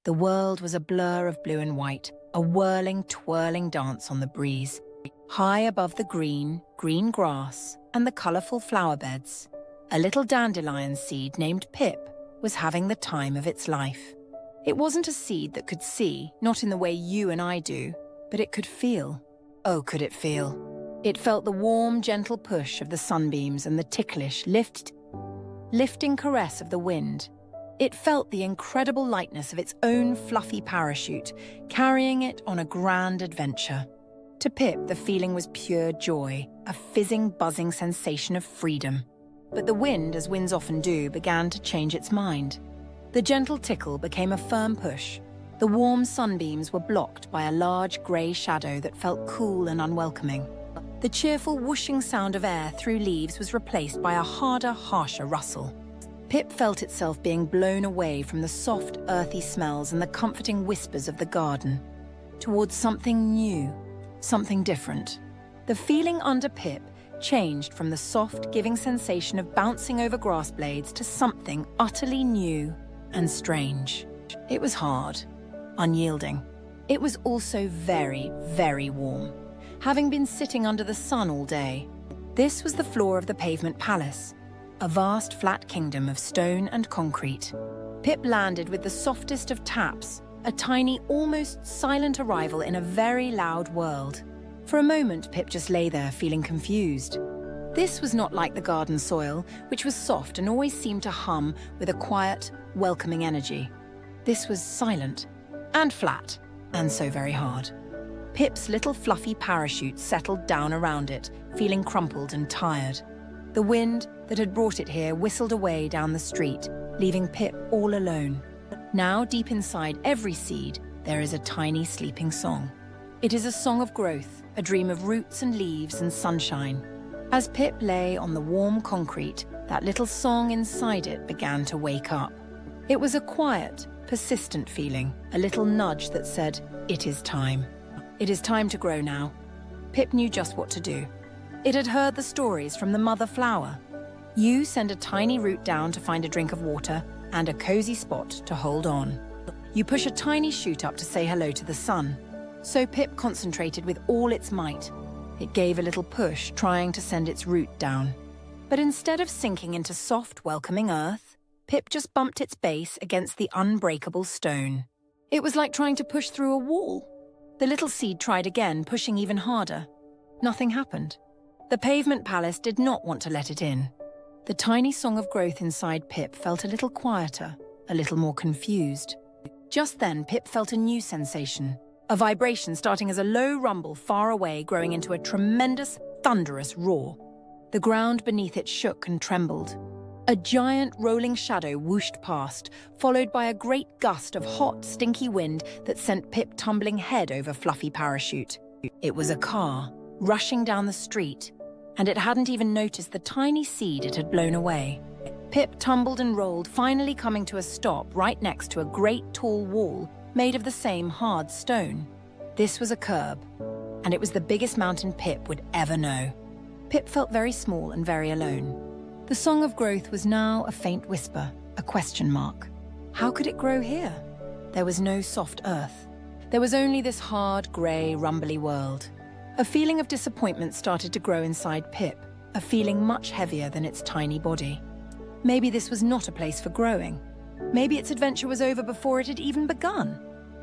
The world was a blur of blue and white, a whirling, twirling dance on the breeze. High above the green grass and the colourful flower beds, a little dandelion seed named Pip was having the time of its life. It wasn't a seed that could see, not in the way you and I do, but it could feel. Oh, could it feel? It felt the warm, gentle push of the sunbeams and the ticklish, lifting caress of the wind. It felt the incredible lightness of its own fluffy parachute, carrying it on a grand adventure. To Pip, the feeling was pure joy, a fizzing, buzzing sensation of freedom. But the wind, as winds often do, began to change its mind. The gentle tickle became a firm push. The warm sunbeams were blocked by a large grey shadow that felt cool and unwelcoming. The cheerful whooshing sound of air through leaves was replaced by a harder, harsher rustle. Pip felt itself being blown away from the soft, earthy smells and the comforting whispers of the garden, towards something new, something different. The feeling under Pip changed from the soft, giving sensation of bouncing over grass blades to something utterly new and strange. It was hard, unyielding. It was also very, very warm, having been sitting under the sun all day. This was the floor of the Pavement Palace, a vast flat kingdom of stone and concrete. Pip landed with the softest of taps, a tiny, almost silent arrival in a very loud world. For a moment, Pip just lay there feeling confused. This was not like the garden soil, which was soft and always seemed to hum with a quiet, welcoming energy. This was silent and flat, and so very hard. Pip's little fluffy parachute settled down around it, feeling crumpled and tired. The wind that had brought it here whistled away down the street, leaving Pip all alone. Now, deep inside every seed, there is a tiny sleeping song. It is a song of growth, a dream of roots and leaves and sunshine. As Pip lay on the warm concrete, that little song inside it began to wake up. It was a quiet, persistent feeling, a little nudge that said, "It is time. It is time to grow now." Pip knew just what to do. It had heard the stories from the mother flower. You send a tiny root down to find a drink of water and a cozy spot to hold on. You push a tiny shoot up to say hello to the sun. So Pip concentrated with all its might. It gave a little push, trying to send its root down. But instead of sinking into soft, welcoming earth, Pip just bumped its base against the unbreakable stone. It was like trying to push through a wall. The little seed tried again, pushing even harder. Nothing happened. The Pavement Palace did not want to let it in. The tiny song of growth inside Pip felt a little quieter, a little more confused. Just then, Pip felt a new sensation, a vibration starting as a low rumble far away, growing into a tremendous, thunderous roar. The ground beneath it shook and trembled. A giant rolling shadow whooshed past, followed by a great gust of hot, stinky wind that sent Pip tumbling head over fluffy parachute. It was a car, rushing down the street, and it hadn't even noticed the tiny seed it had blown away. Pip tumbled and rolled, finally coming to a stop right next to a great tall wall made of the same hard stone. This was a curb, and it was the biggest mountain Pip would ever know. Pip felt very small and very alone. The song of growth was now a faint whisper, a question mark. How could it grow here? There was no soft earth. There was only this hard, grey, rumbly world. A feeling of disappointment started to grow inside Pip, a feeling much heavier than its tiny body. Maybe this was not a place for growing. Maybe its adventure was over before it had even begun.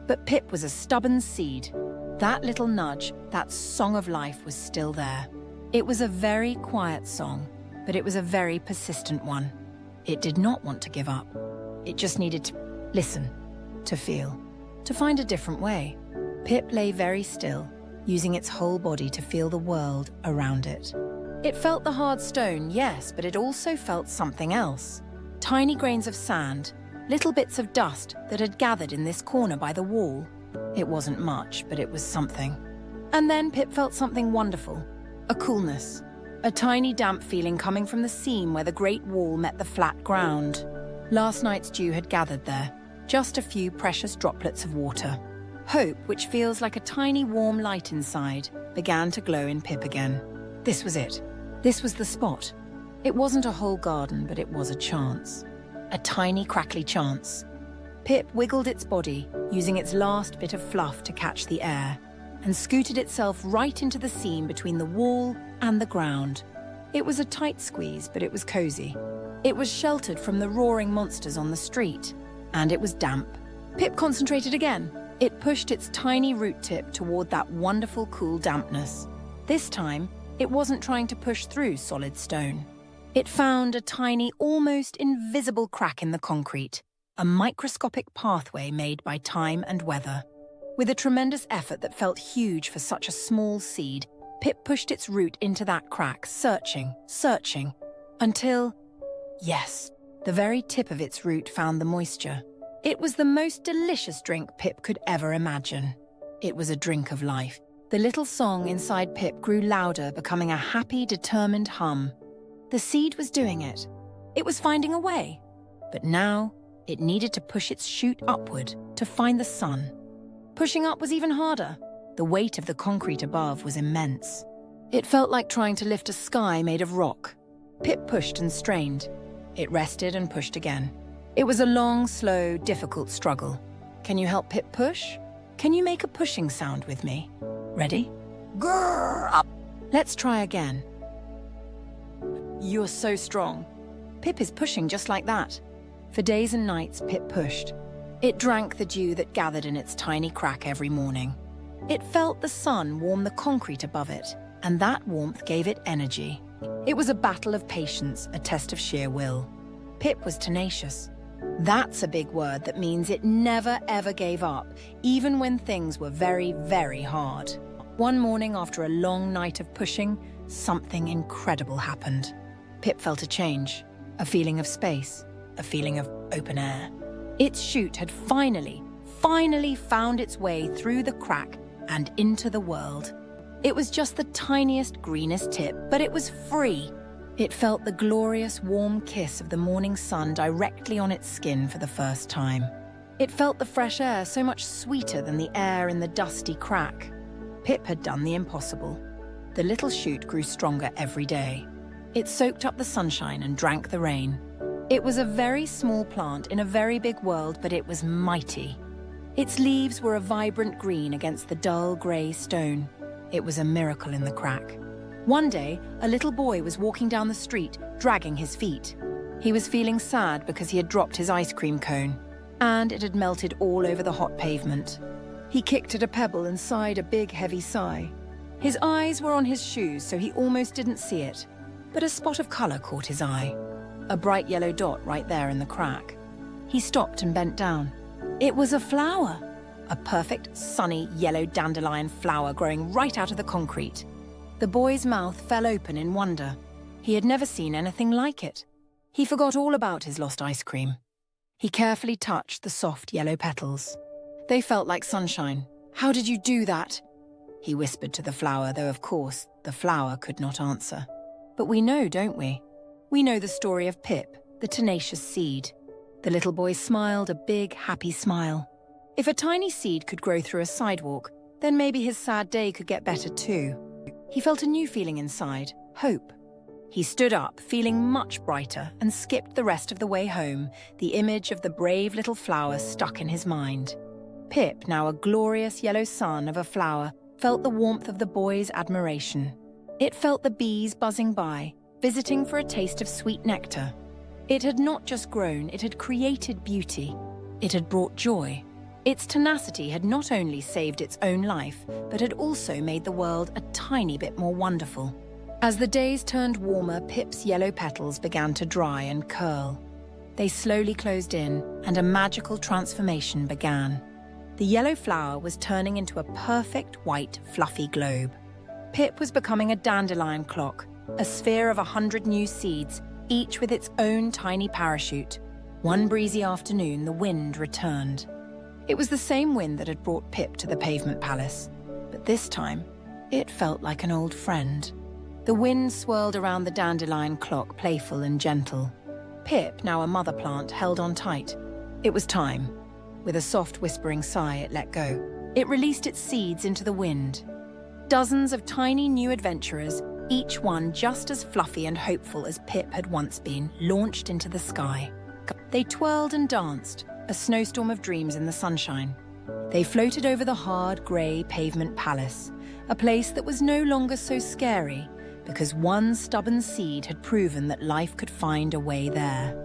But Pip was a stubborn seed. That little nudge, that song of life was still there. It was a very quiet song, but it was a very persistent one. It did not want to give up. It just needed to listen, to feel, to find a different way. Pip lay very still, using its whole body to feel the world around it. It felt the hard stone, yes, but it also felt something else. Tiny grains of sand, little bits of dust that had gathered in this corner by the wall. It wasn't much, but it was something. And then Pip felt something wonderful, a coolness, a tiny damp feeling coming from the seam where the great wall met the flat ground. Last night's dew had gathered there, just a few precious droplets of water. Hope, which feels like a tiny warm light inside, began to glow in Pip again. This was it. This was the spot. It wasn't a whole garden, but it was a chance. A tiny, crackly chance. Pip wiggled its body, using its last bit of fluff to catch the air, and scooted itself right into the seam between the wall and the ground. It was a tight squeeze, but it was cozy. It was sheltered from the roaring monsters on the street, and it was damp. Pip concentrated again. It pushed its tiny root tip toward that wonderful cool dampness. This time, it wasn't trying to push through solid stone. It found a tiny, almost invisible crack in the concrete, a microscopic pathway made by time and weather. With a tremendous effort that felt huge for such a small seed, Pip pushed its root into that crack, searching, until, yes, the very tip of its root found the moisture. It was the most delicious drink Pip could ever imagine. It was a drink of life. The little song inside Pip grew louder, becoming a happy, determined hum. The seed was doing it. It was finding a way. But now, it needed to push its shoot upward to find the sun. Pushing up was even harder. The weight of the concrete above was immense. It felt like trying to lift a sky made of rock. Pip pushed and strained. It rested and pushed again. It was a long, slow, difficult struggle. Can you help Pip push? Can you make a pushing sound with me? Ready? Grrr, up. Let's try again. You're so strong. Pip is pushing just like that. For days and nights, Pip pushed. It drank the dew that gathered in its tiny crack every morning. It felt the sun warm the concrete above it, and that warmth gave it energy. It was a battle of patience, a test of sheer will. Pip was tenacious. That's a big word that means it never ever gave up, even when things were very, very hard. One morning after a long night of pushing, something incredible happened. Pip felt a change, a feeling of space, a feeling of open air. Its shoot had finally found its way through the crack and into the world. It was just the tiniest, greenest tip, but it was free. It felt the glorious, warm kiss of the morning sun directly on its skin for the first time. It felt the fresh air so much sweeter than the air in the dusty crack. Pip had done the impossible. The little shoot grew stronger every day. It soaked up the sunshine and drank the rain. It was a very small plant in a very big world, but it was mighty. Its leaves were a vibrant green against the dull grey stone. It was a miracle in the crack. One day, a little boy was walking down the street, dragging his feet. He was feeling sad because he had dropped his ice cream cone, and it had melted all over the hot pavement. He kicked at a pebble and sighed a big, heavy sigh. His eyes were on his shoes, so he almost didn't see it, but a spot of colour caught his eye. A bright yellow dot right there in the crack. He stopped and bent down. It was a flower. A perfect, sunny, yellow dandelion flower growing right out of the concrete. The boy's mouth fell open in wonder. He had never seen anything like it. He forgot all about his lost ice cream. He carefully touched the soft yellow petals. They felt like sunshine. "How did you do that?" he whispered to the flower, though of course the flower could not answer. But we know, don't we? We know the story of Pip, the tenacious seed. The little boy smiled a big, happy smile. If a tiny seed could grow through a sidewalk, then maybe his sad day could get better too. He felt a new feeling inside, hope. He stood up, feeling much brighter, and skipped the rest of the way home, the image of the brave little flower stuck in his mind. Pip, now a glorious yellow sun of a flower, felt the warmth of the boy's admiration. It felt the bees buzzing by, visiting for a taste of sweet nectar. It had not just grown, it had created beauty. It had brought joy. Its tenacity had not only saved its own life, but had also made the world a tiny bit more wonderful. As the days turned warmer, Pip's yellow petals began to dry and curl. They slowly closed in, and a magical transformation began. The yellow flower was turning into a perfect white, fluffy globe. Pip was becoming a dandelion clock, a sphere of 100 new seeds, each with its own tiny parachute. One breezy afternoon, the wind returned. It was the same wind that had brought Pip to the Pavement Palace, but this time, it felt like an old friend. The wind swirled around the dandelion clock, playful and gentle. Pip, now a mother plant, held on tight. It was time. With a soft whispering sigh, it let go. It released its seeds into the wind. Dozens of tiny new adventurers, each one just as fluffy and hopeful as Pip had once been, launched into the sky. They twirled and danced, a snowstorm of dreams in the sunshine. They floated over the hard, grey Pavement Palace, a place that was no longer so scary because one stubborn seed had proven that life could find a way there.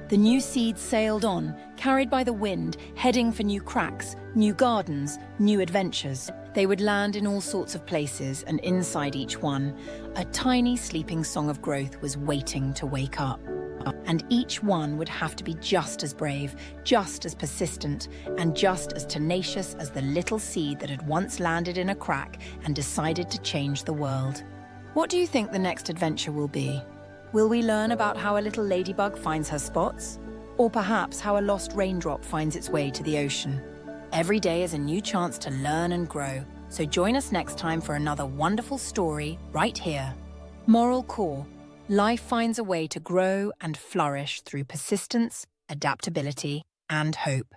The new seeds sailed on, carried by the wind, heading for new cracks, new gardens, new adventures. They would land in all sorts of places, and inside each one, a tiny sleeping song of growth was waiting to wake up. And each one would have to be just as brave, just as persistent, and just as tenacious as the little seed that had once landed in a crack and decided to change the world. What do you think the next adventure will be? Will we learn about how a little ladybug finds her spots? Or perhaps how a lost raindrop finds its way to the ocean? Every day is a new chance to learn and grow, so join us next time for another wonderful story right here. Moral core: life finds a way to grow and flourish through persistence, adaptability, and hope.